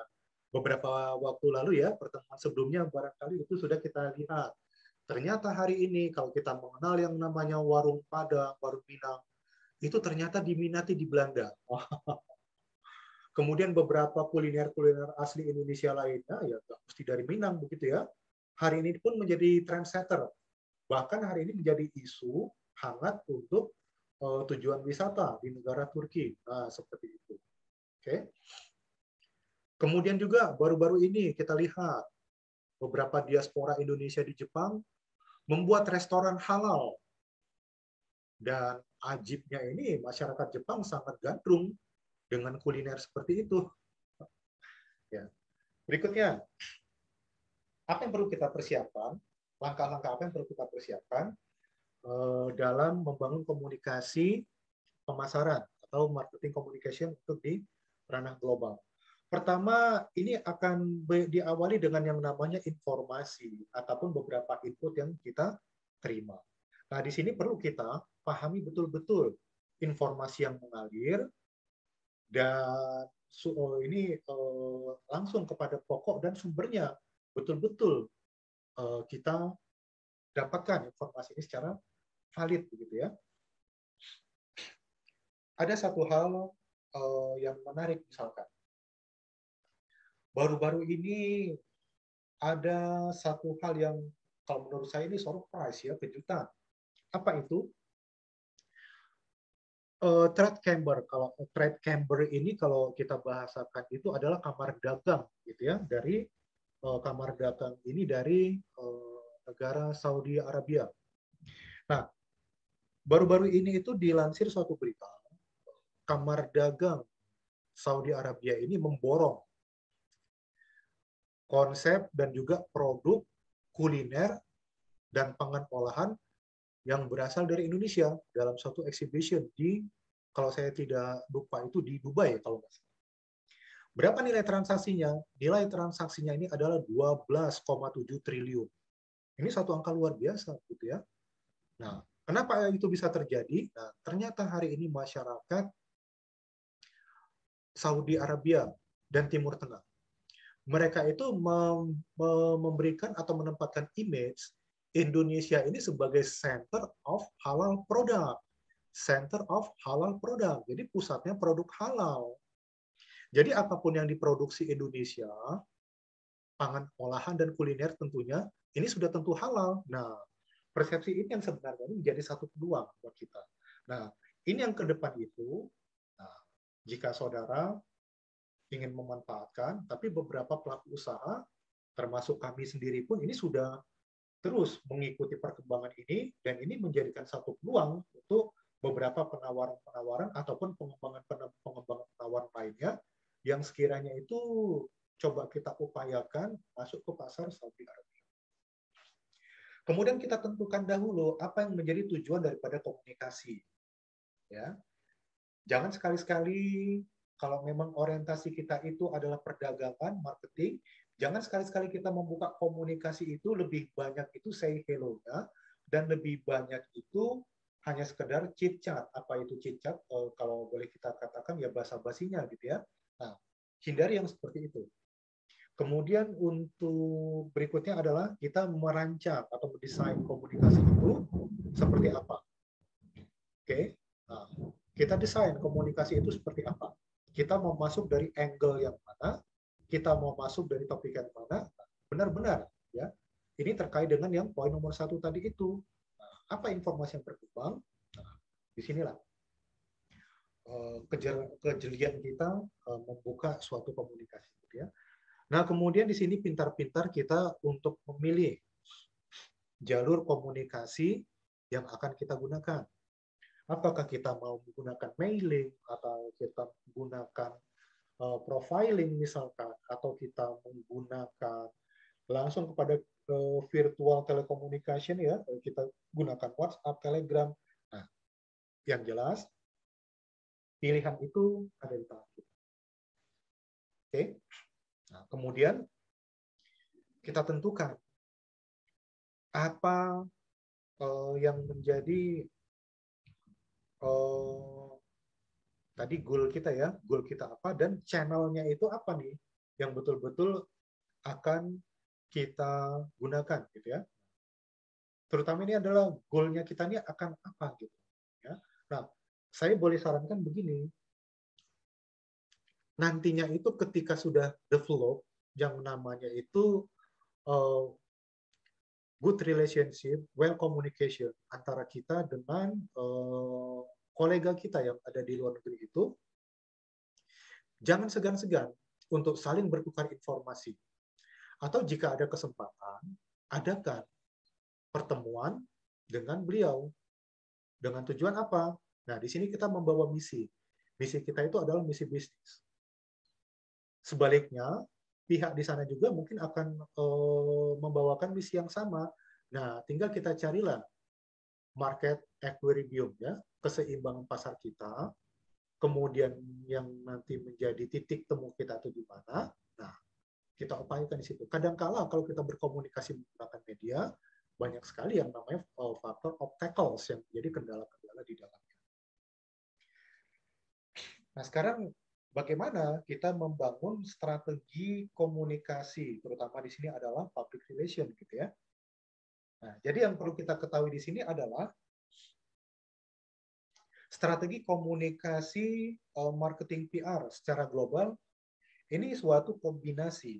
beberapa waktu lalu ya, pertemuan sebelumnya barangkali itu sudah kita lihat. Ternyata hari ini kalau kita mengenal yang namanya warung Padang, warung Minang, itu ternyata diminati di Belanda. Kemudian beberapa kuliner-kuliner asli Indonesia lainnya, ya nggak mesti dari Minang begitu ya, hari ini pun menjadi trendsetter. Bahkan hari ini menjadi isu hangat untuk tujuan wisata di negara Turki. Nah, seperti itu. Oke. Kemudian juga baru-baru ini kita lihat beberapa diaspora Indonesia di Jepang membuat restoran halal. Dan ajibnya ini masyarakat Jepang sangat gandrung dengan kuliner seperti itu. Ya. Berikutnya, apa yang perlu kita persiapkan? Langkah-langkah apa yang perlu kita persiapkan dalam membangun komunikasi pemasaran atau marketing communication untuk di ranah global. Pertama, ini akan diawali dengan yang namanya informasi ataupun beberapa input yang kita terima. Nah, di sini perlu kita pahami betul-betul informasi yang mengalir dan langsung kepada pokok dan sumbernya, betul-betul kita dapatkan informasi ini secara valid begitu ya. Ada satu hal yang menarik misalkan. Baru-baru ini ada satu hal yang kalau menurut saya ini surprise ya, kejutan. Apa itu? Trade chamber. Kalau trade chamber ini kalau kita bahasakan itu adalah kamar dagang gitu ya, dari kamar dagang ini dari negara Saudi Arabia. Nah, baru-baru ini itu dilansir suatu berita, kamar dagang Saudi Arabia ini memborong konsep dan juga produk kuliner dan pangan olahan yang berasal dari Indonesia dalam suatu exhibition di, kalau saya tidak lupa itu di Dubai kalau nggak salah. Berapa nilai transaksinya? Nilai transaksinya ini adalah 12,7 triliun. Ini satu angka luar biasa gitu ya. Nah, kenapa itu bisa terjadi? Nah, ternyata hari ini masyarakat Saudi Arabia dan Timur Tengah, mereka itu memberikan atau menempatkan image Indonesia ini sebagai center of halal product. Center of halal product. Jadi pusatnya produk halal. Jadi apapun yang diproduksi Indonesia, pangan olahan dan kuliner tentunya, ini sudah tentu halal. Nah, persepsi ini yang sebenarnya ini menjadi satu peluang buat kita. Nah, ini yang ke depan itu, nah, jika saudara ingin memanfaatkan, tapi beberapa pelaku usaha, termasuk kami sendiri pun ini sudah terus mengikuti perkembangan ini, dan ini menjadikan satu peluang untuk beberapa penawaran-penawaran ataupun pengembangan penawaran lainnya yang sekiranya itu coba kita upayakan masuk ke pasar Saudi Arabia. Kemudian kita tentukan dahulu apa yang menjadi tujuan daripada komunikasi. Ya, jangan sekali-sekali kalau memang orientasi kita itu adalah perdagangan, marketing, jangan sekali-sekali kita membuka komunikasi itu lebih banyak itu say hello-nya, dan lebih banyak itu hanya sekedar chit-chat. Apa itu chit-chat? Kalau boleh kita katakan ya basa-basinya gitu ya. Nah, hindari yang seperti itu. Kemudian untuk berikutnya adalah kita merancang atau mendesain komunikasi itu seperti apa. Oke, nah, kita desain komunikasi itu seperti apa. Kita mau masuk dari angle yang mana, kita mau masuk dari topik yang mana, benar-benar ya. Ini terkait dengan yang poin nomor 1 tadi itu. Nah, apa informasi yang berkembang? Nah, disinilah kejelian kita membuka suatu komunikasi, gitu ya. Nah, kemudian di sini pintar-pintar kita untuk memilih jalur komunikasi yang akan kita gunakan. Apakah kita mau menggunakan mailing, atau kita menggunakan profiling misalkan, atau kita menggunakan langsung kepada virtual telecommunication ya, kita gunakan WhatsApp, Telegram. Nah, yang jelas pilihan itu ada di tangan kita. Oke. Nah, kemudian kita tentukan apa yang menjadi tadi goal kita ya, goal kita apa, dan channelnya itu apa nih yang betul-betul akan kita gunakan gitu ya. Terutama ini adalah goalnya kita ini akan apa gitu ya. Nah, saya boleh sarankan begini, nantinya itu ketika sudah develop yang namanya itu good relationship, well communication antara kita dengan kolega kita yang ada di luar negeri itu, jangan segan-segan untuk saling bertukar informasi. Atau jika ada kesempatan, adakan pertemuan dengan beliau. Dengan tujuan apa? Nah, di sini kita membawa misi. Misi kita itu adalah misi bisnis. Sebaliknya, pihak di sana juga mungkin akan membawakan misi yang sama. Nah, tinggal kita carilah market equilibrium ya, keseimbangan pasar kita, kemudian yang nanti menjadi titik temu kita itu di mana. Nah, kita upayakan di situ. Kadang-kala kalau kita berkomunikasi menggunakan media, banyak sekali yang namanya faktor obstacles yang menjadi kendala-kendala di dalamnya. Nah, sekarang bagaimana kita membangun strategi komunikasi, terutama di sini adalah public relation gitu ya. Nah, jadi yang perlu kita ketahui di sini adalah strategi komunikasi marketing PR secara global ini suatu kombinasi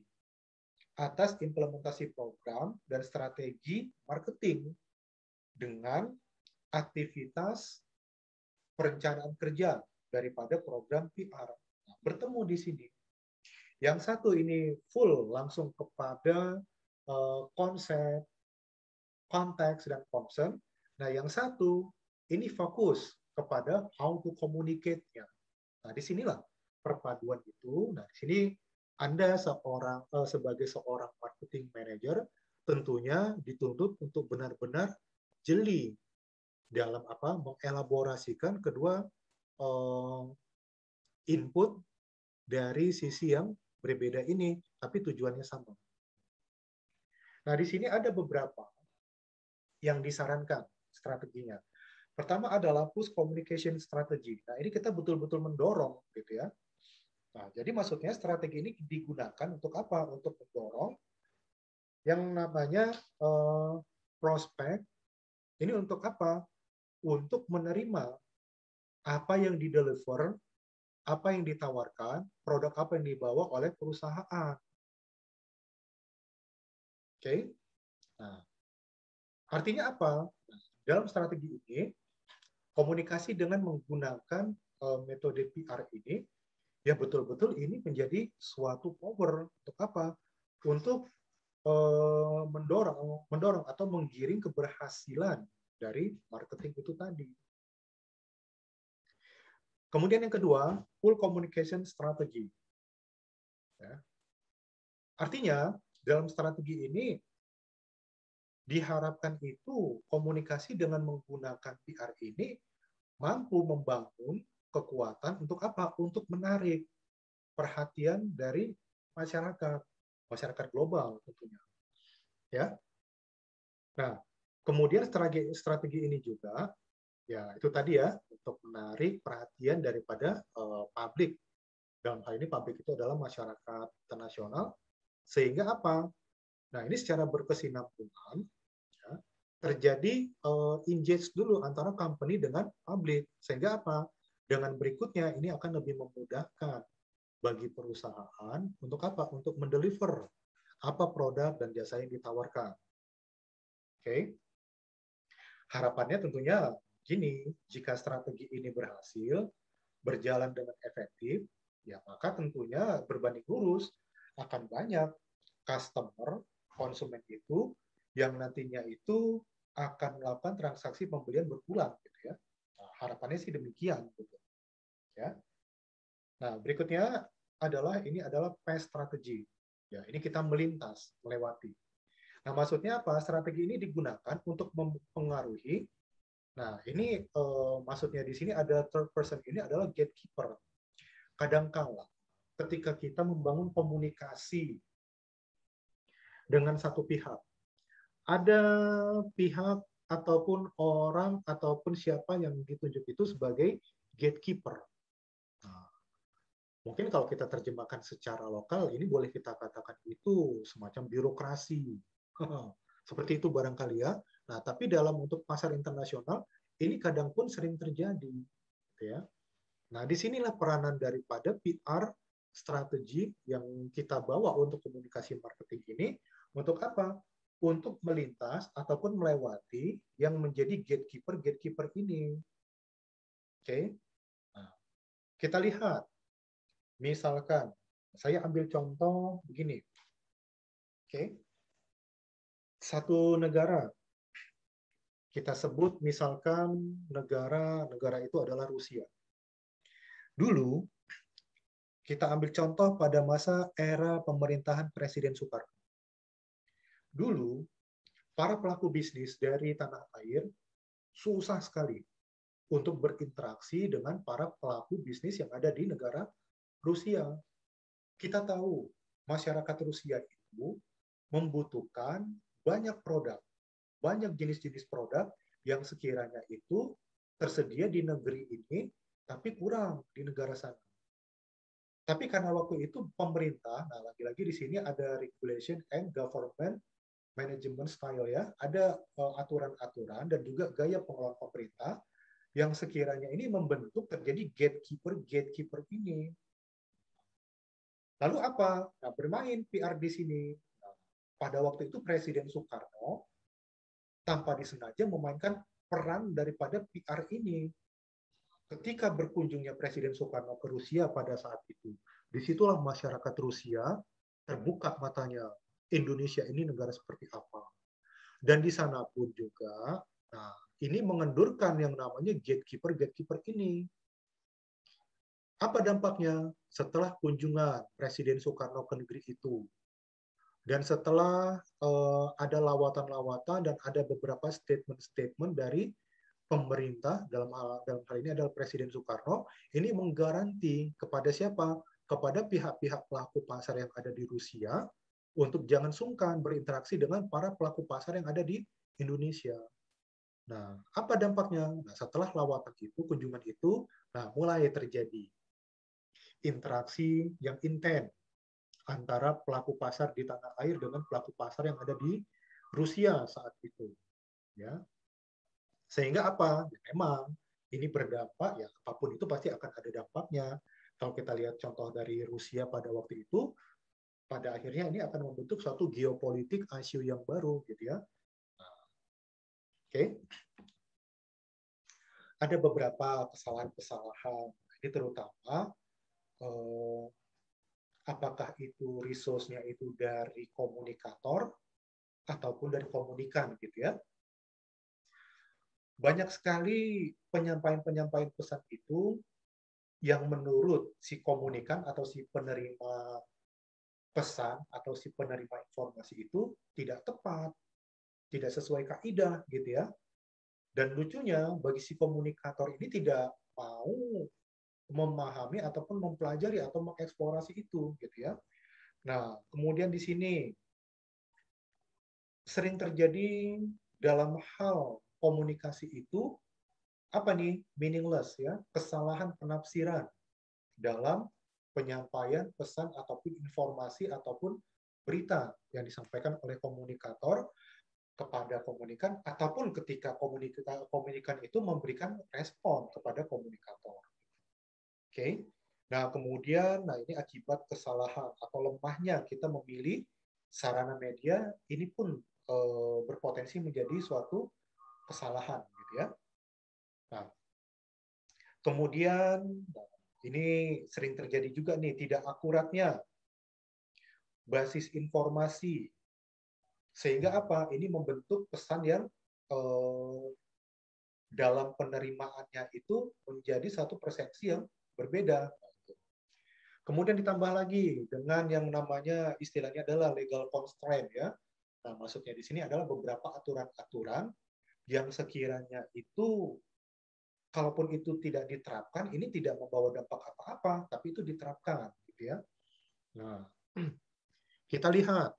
atas implementasi program dan strategi marketing dengan aktivitas perencanaan kerja daripada program PR. Nah, bertemu di sini. Yang satu ini full langsung kepada konsep, konteks, dan concern. Nah, yang satu ini fokus kepada how to communicate-nya. Nah, disinilah perpaduan itu. Nah, di sini Anda sebagai seorang marketing manager tentunya dituntut untuk benar-benar jeli dalam mengelaborasikan kedua input dari sisi yang berbeda ini, tapi tujuannya sama. Nah, di sini ada beberapa yang disarankan strateginya. Pertama adalah push communication strategy. Nah, ini kita betul-betul mendorong gitu ya. Nah, jadi maksudnya strategi ini digunakan untuk apa? Untuk mendorong yang namanya prospek. Ini untuk apa? Untuk menerima apa yang dideliver, apa yang ditawarkan, produk apa yang dibawa oleh perusahaan. Oke? Nah, artinya apa? Dalam strategi ini, komunikasi dengan menggunakan metode PR ini, ya betul-betul ini menjadi suatu power untuk apa? Untuk mendorong atau menggiring keberhasilan dari marketing itu tadi. Kemudian yang kedua, full communication strategy. Ya. Artinya dalam strategi ini diharapkan itu komunikasi dengan menggunakan PR ini mampu membangun kekuatan untuk apa? Untuk menarik perhatian dari masyarakat global tentunya. Ya. Nah, kemudian strategi ini juga ya itu tadi ya untuk menarik perhatian daripada publik. Dalam hal ini publik itu adalah masyarakat internasional sehingga apa? Nah, ini secara berkesinambungan ya, terjadi engage dulu antara company dengan publik sehingga apa? Dengan berikutnya ini akan lebih memudahkan bagi perusahaan untuk apa? Untuk mendeliver apa produk dan jasa yang ditawarkan. Oke. Harapannya tentunya gini, jika strategi ini berhasil, berjalan dengan efektif, ya maka tentunya berbanding lurus akan banyak customer, konsumen itu yang nantinya itu akan melakukan transaksi pembelian berulang gitu ya. Nah, harapannya sih demikian gitu. Ya. Nah, berikutnya ini adalah PES strategi. Ya, ini kita melintas, melewati. Nah, maksudnya apa? Strategi ini digunakan untuk mempengaruhi. Nah, ini maksudnya di sini ada third person ini adalah gatekeeper. Kadangkala ketika kita membangun komunikasi dengan satu pihak, ada pihak ataupun orang ataupun siapa yang ditunjuk itu sebagai gatekeeper. Nah, mungkin kalau kita terjemahkan secara lokal, ini boleh kita katakan itu semacam birokrasi. Seperti itu barangkali ya. Nah, tapi dalam untuk pasar internasional, ini kadang pun sering terjadi. Ya. Nah, disinilah peranan daripada PR strategi yang kita bawa untuk komunikasi marketing ini. Untuk apa? Untuk melintas ataupun melewati yang menjadi gatekeeper ini. Oke. Nah, kita lihat. Misalkan, saya ambil contoh begini. Oke. Satu negara. Kita sebut misalkan negara itu adalah Rusia. Dulu, kita ambil contoh pada masa era pemerintahan Presiden Soekarno. Dulu, para pelaku bisnis dari tanah air susah sekali untuk berinteraksi dengan para pelaku bisnis yang ada di negara Rusia. Kita tahu, masyarakat Rusia itu membutuhkan banyak produk, banyak jenis-jenis produk yang sekiranya itu tersedia di negeri ini, tapi kurang di negara sana. Tapi karena waktu itu pemerintah, nah lagi-lagi di sini ada regulation and government management style ya, ada aturan-aturan dan juga gaya pengelolaan pemerintah yang sekiranya ini membentuk terjadi gatekeeper ini. Lalu apa? Nah, bermain PR di sini. Nah, pada waktu itu Presiden Soekarno tanpa disengaja memainkan peran daripada PR ini. Ketika berkunjungnya Presiden Soekarno ke Rusia pada saat itu, disitulah masyarakat Rusia terbuka matanya. Indonesia ini negara seperti apa. Dan di sana pun juga, nah ini mengendurkan yang namanya gatekeeper ini. Apa dampaknya setelah kunjungan Presiden Soekarno ke negeri itu? Dan setelah ada lawatan-lawatan dan ada beberapa statement-statement dari pemerintah, dalam hal ini adalah Presiden Soekarno, ini menggaranti kepada siapa? Kepada pihak-pihak pelaku pasar yang ada di Rusia untuk jangan sungkan berinteraksi dengan para pelaku pasar yang ada di Indonesia. Nah, apa dampaknya? Nah, setelah lawatan itu, kunjungan itu, nah mulai terjadi interaksi yang intens antara pelaku pasar di tanah air dengan pelaku pasar yang ada di Rusia saat itu. Ya, sehingga apa? Ya, memang ini berdampak, ya apapun itu pasti akan ada dampaknya. Kalau kita lihat contoh dari Rusia pada waktu itu, pada akhirnya ini akan membentuk suatu geopolitik Asia yang baru, gitu ya. Oke. Ada beberapa kesalahan-kesalahan. Ini terutama apakah itu resource-nya itu dari komunikator ataupun dari komunikan, gitu ya. Banyak sekali penyampaian-penyampaian pesan itu yang menurut si komunikan atau si penerima pesan atau si penerima informasi itu tidak tepat, tidak sesuai kaidah gitu ya. Dan lucunya bagi si komunikator ini tidak mau memahami ataupun mempelajari atau mengeksplorasi itu gitu ya. Nah, kemudian di sini sering terjadi dalam hal komunikasi itu apa nih? Meaningless ya, kesalahan penafsiran dalam penyampaian pesan ataupun informasi ataupun berita yang disampaikan oleh komunikator kepada komunikan ataupun ketika komunikan itu memberikan respon kepada komunikator. Oke. Nah, kemudian ini akibat kesalahan atau lemahnya kita memilih sarana media ini pun berpotensi menjadi suatu kesalahan gitu ya. Nah, kemudian ini sering terjadi juga nih tidak akuratnya basis informasi. Sehingga apa? Ini membentuk pesan yang dalam penerimaannya itu menjadi satu persepsi yang berbeda. Kemudian ditambah lagi dengan yang namanya istilahnya adalah legal constraint ya. Nah, maksudnya di sini adalah beberapa aturan-aturan yang sekiranya itu kalaupun itu tidak diterapkan, ini tidak membawa dampak apa-apa, tapi itu diterapkan gitu ya. Nah, kita lihat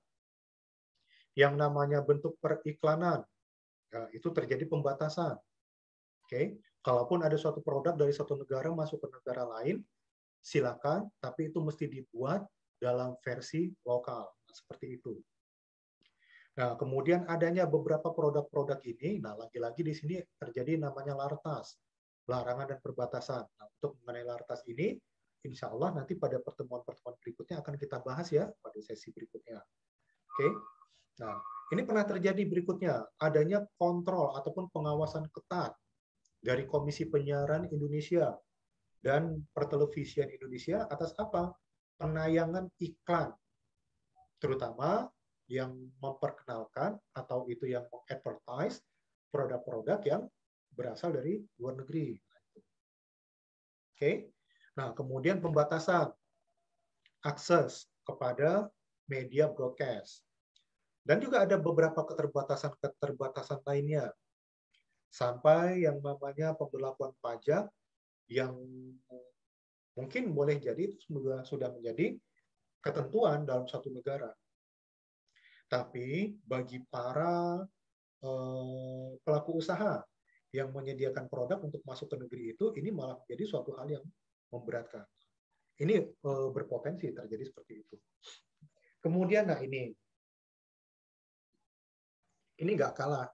yang namanya bentuk periklanan, ya, itu terjadi pembatasan. Oke, kalaupun ada suatu produk dari satu negara masuk ke negara lain, silakan, tapi itu mesti dibuat dalam versi lokal, nah, seperti itu. Nah, kemudian adanya beberapa produk-produk ini, nah lagi-lagi di sini terjadi namanya lartas, larangan dan perbatasan. Nah, untuk mengenai lartas ini, insya Allah nanti pada pertemuan-pertemuan berikutnya akan kita bahas ya pada sesi berikutnya. Oke, nah ini pernah terjadi berikutnya, adanya kontrol ataupun pengawasan ketat dari Komisi Penyiaran Indonesia dan Pertelevisian Indonesia atas apa? Penayangan iklan, terutama yang memperkenalkan atau itu yang mengadvertise produk-produk yang berasal dari luar negeri. Oke. Nah, kemudian pembatasan akses kepada media broadcast. Dan juga ada beberapa keterbatasan lainnya. Sampai yang namanya pemberlakuan pajak yang mungkin boleh jadi itu sudah menjadi ketentuan dalam satu negara. Tapi bagi para pelaku usaha yang menyediakan produk untuk masuk ke negeri itu, ini malah menjadi suatu hal yang memberatkan. Ini berpotensi terjadi seperti itu. Kemudian, nah ini nggak kalah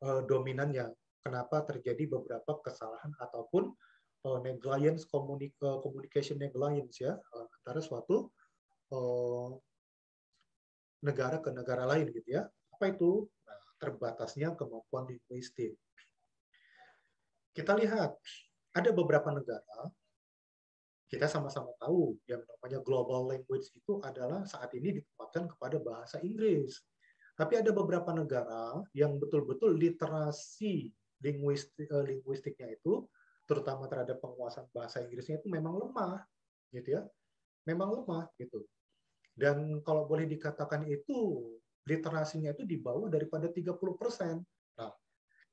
dominannya. Kenapa terjadi beberapa kesalahan ataupun negligence communication negligence ya antara suatu negara ke negara lain gitu ya. Apa itu? Nah, terbatasnya kemampuan linguistik. Kita lihat ada beberapa negara, kita sama-sama tahu yang namanya global language itu adalah saat ini ditempatkan kepada bahasa Inggris. Tapi ada beberapa negara yang betul-betul literasi linguistiknya itu, terutama terhadap penguasaan bahasa Inggrisnya itu memang lemah, gitu ya, memang lemah gitu. Dan kalau boleh dikatakan itu literasinya itu di bawah daripada 30%. Nah,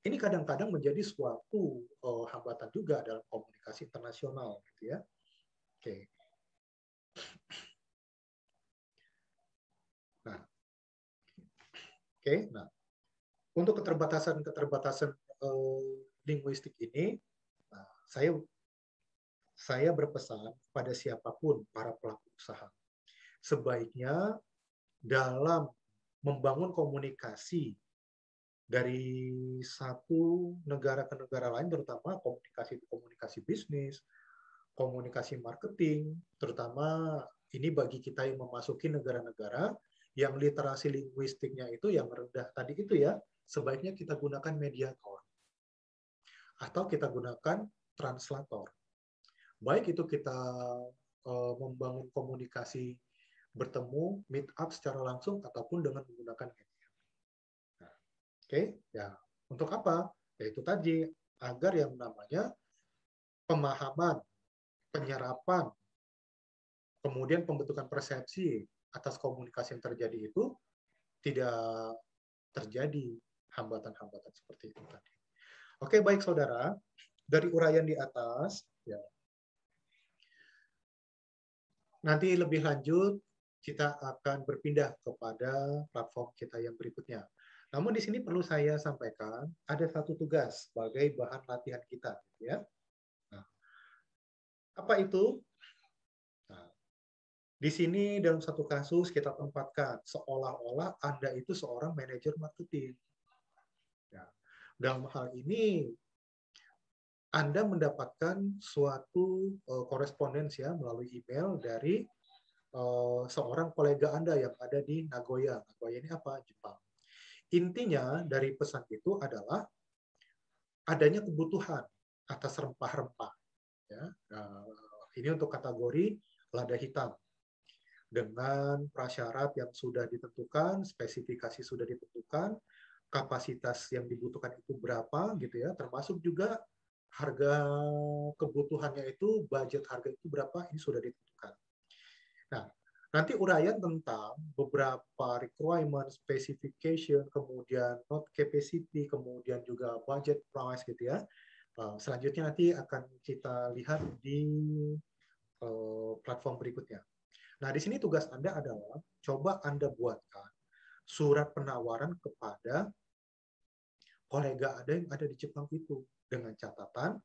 ini kadang-kadang menjadi suatu hambatan juga dalam komunikasi internasional, gitu ya. Oke. Nah, nah, untuk keterbatasan linguistik ini, nah, saya berpesan pada siapapun para pelaku usaha, sebaiknya dalam membangun komunikasi dari satu negara ke negara lain, terutama komunikasi bisnis, komunikasi marketing, terutama ini bagi kita yang memasuki negara-negara yang literasi linguistiknya itu yang rendah tadi itu ya, sebaiknya kita gunakan mediator atau kita gunakan translator. Baik itu kita membangun komunikasi bertemu, meet up secara langsung ataupun dengan menggunakan media. Nah, ya. Untuk apa? Yaitu tadi agar yang namanya pemahaman, penyerapan, kemudian pembentukan persepsi atas komunikasi yang terjadi itu tidak terjadi hambatan-hambatan seperti itu tadi. Oke, baik saudara, dari uraian di atas, ya, nanti lebih lanjut kita akan berpindah kepada platform kita yang berikutnya. Namun di sini perlu saya sampaikan ada satu tugas sebagai bahan latihan kita, ya. Nah, apa itu? Nah, di sini dalam satu kasus kita tempatkan seolah-olah Anda itu seorang manajer marketing. Ya. Dalam hal ini Anda mendapatkan suatu korespondensi ya melalui email dari seorang kolega Anda yang ada di Nagoya. Nagoya ini apa? Jepang. Intinya dari pesan itu adalah adanya kebutuhan atas rempah-rempah. Ya. Ini untuk kategori lada hitam. Dengan prasyarat yang sudah ditentukan, spesifikasi sudah ditentukan, kapasitas yang dibutuhkan itu berapa, gitu ya. Termasuk juga harga kebutuhannya itu, budget harga itu berapa, ini sudah ditentukan. Nah, nanti uraian tentang beberapa requirement, specification, kemudian not capacity, kemudian juga budget price gitu ya. Selanjutnya nanti akan kita lihat di platform berikutnya. Nah, di sini tugas Anda adalah coba Anda buatkan surat penawaran kepada kolega Anda yang ada di Jepang itu dengan catatan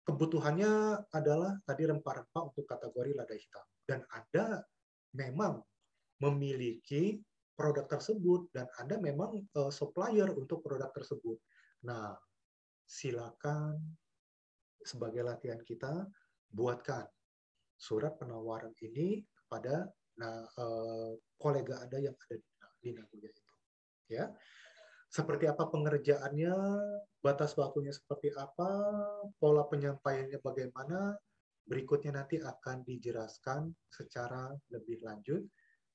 kebutuhannya adalah tadi rempah-rempah untuk kategori lada hitam dan Anda memang memiliki produk tersebut dan Anda memang supplier untuk produk tersebut. Nah, silakan sebagai latihan kita buatkan surat penawaran ini kepada kolega Anda yang ada di Nagoya itu. Ya, seperti apa pengerjaannya, batas waktunya seperti apa, pola penyampaiannya bagaimana, berikutnya nanti akan dijelaskan secara lebih lanjut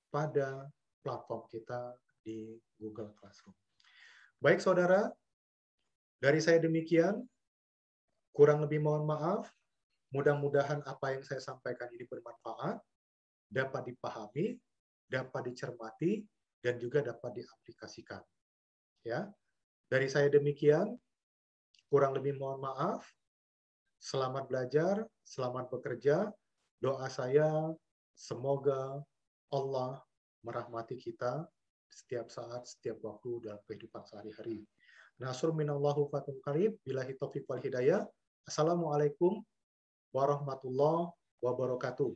pada platform kita di Google Classroom. Baik saudara, dari saya demikian, kurang lebih mohon maaf. Mudah-mudahan apa yang saya sampaikan ini bermanfaat, dapat dipahami, dapat dicermati, dan juga dapat diaplikasikan. Ya, dari saya demikian, kurang lebih mohon maaf. Selamat belajar, selamat bekerja. Doa saya semoga Allah merahmati kita setiap saat, setiap waktu dalam kehidupan sehari-hari. Nasrun minallahu fatul qarib, billahi taufiq wal hidayah. Assalamualaikum warahmatullahi wabarakatuh.